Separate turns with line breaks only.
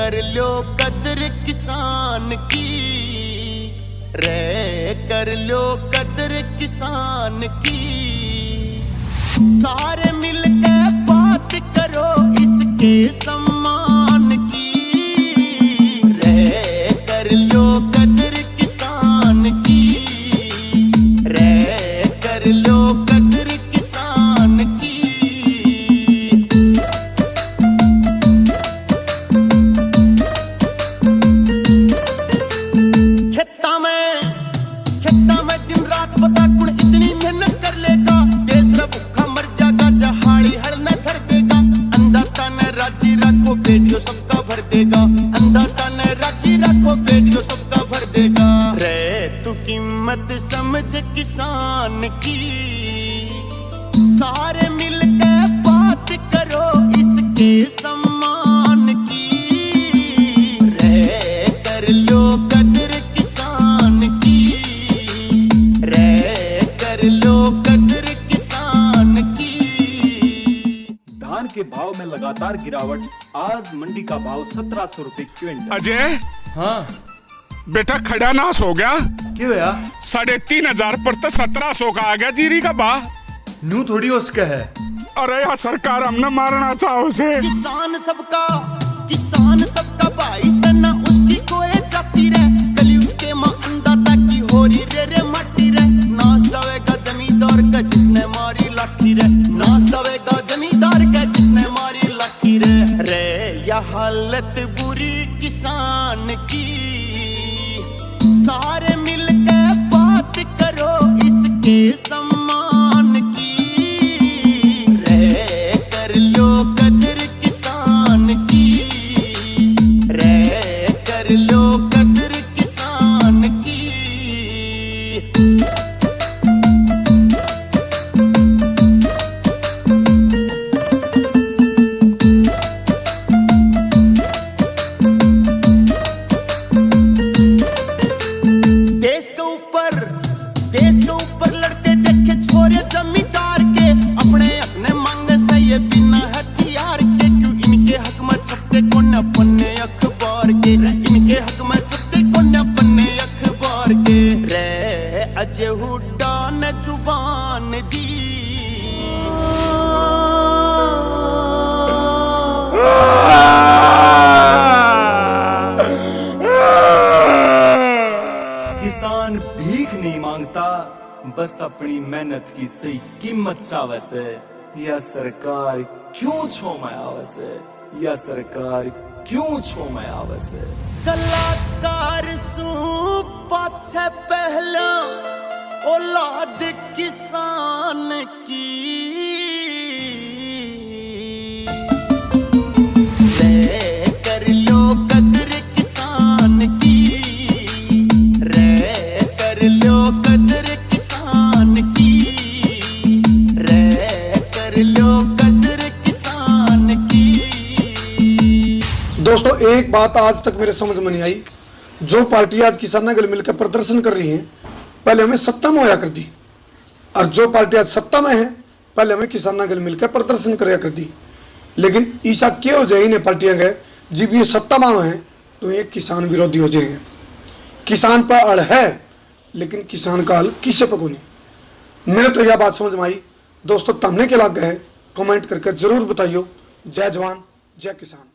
कर लो कदर किसान की, रे कर लो कदर किसान की। सारे मिलके बात करो इसके सम्मान की, रे कर लो कदर किसान की, रे कर लो कदर किसान की। खेता में दिन रात बता कुण इतनी मेहनत कर लेगा, देश रा भूखा मर जाएगा, जहाड़ी हल न धर देगा। अंधा तन राजी रखो बेटियों सबका भर देगा, अंधा तन राजी रखो बेटियों सबका भर देगा। रे तू कीमत समझ किसान की, सारे मिलके बात करो इसके सम्मान की, रे कर लो कदर किसान की, रे कर लो कदर किसान की।
धान के भाव में लगातार गिरावट, आज मंडी का भाव 1700 रुपए क्विंटल।
अजय,
हाँ
बेटा खड़ा नाश हो गया।
क्यों यार?
3,500 पर तो 1700 का आ गया जीरी का भाव।
नू थोड़ी उसका है।
अरे यार सरकार हमने मारना चाहो उसे।
किसान सबका भाई सना उसकी कोई जाती रे, कलयुग के मां अन्नदाता की होरी रे रे माटी रे। नाश जाएगा जमींदार का जिसने मारी लाठी रे, नाश जाएगा जमींदार का जिसने मारी लाठी रे। रे यह हालत बुरी किसान की, सारे मिलके बात करो इसके सम्मान की, रे कर लो कदर किसान की, रे कर लो कदर किसान की। देश के ऊपर लड़ते देखे छोरे जमींदार के, अपने अपने मांगे से ये बिना हथियार के। क्यों इनके हक में छपते कोने पन्ने अखबार के, इनके हक में छपते कोने पन्ने अखबार के। रे अजय हुड्डा ने जुबान दी,
किसान भीख नहीं मांगता, बस अपनी मेहनत की सही कीमत चाहे से। या सरकार क्यों छो में आवे से, या सरकार क्यों छो में आवे से।
कलाकार सू पाछे पहला औलाद किसान की, रे कर लो कदर किसान की, रे कर लो कदर किसान की, रे कर लो कदर किसान की।
दोस्तों एक बात आज तक मेरे समझ में नहीं आई, जो पार्टी आज किसानों के लिए मिलकर प्रदर्शन कर रही है, पहले हमें सत्ता में होया करती, और जो पार्टी आज सत्ता में है पहले हमें किसानों के लिए मिलकर प्रदर्शन कराया करती। लेकिन ऐसा क्यों हो जाए इन्हें पार्टियां गए जब ये सत्ता में है तो ये किसान विरोधी हो जाएंगे। किसान पर अड़ है लेकिन किसान का हल किसे पर कोनी। मैंने तो यह बात समझ में आई। दोस्तों तुमने क्या लग गए कमेंट करके जरूर बताइयो। जय जवान जय किसान।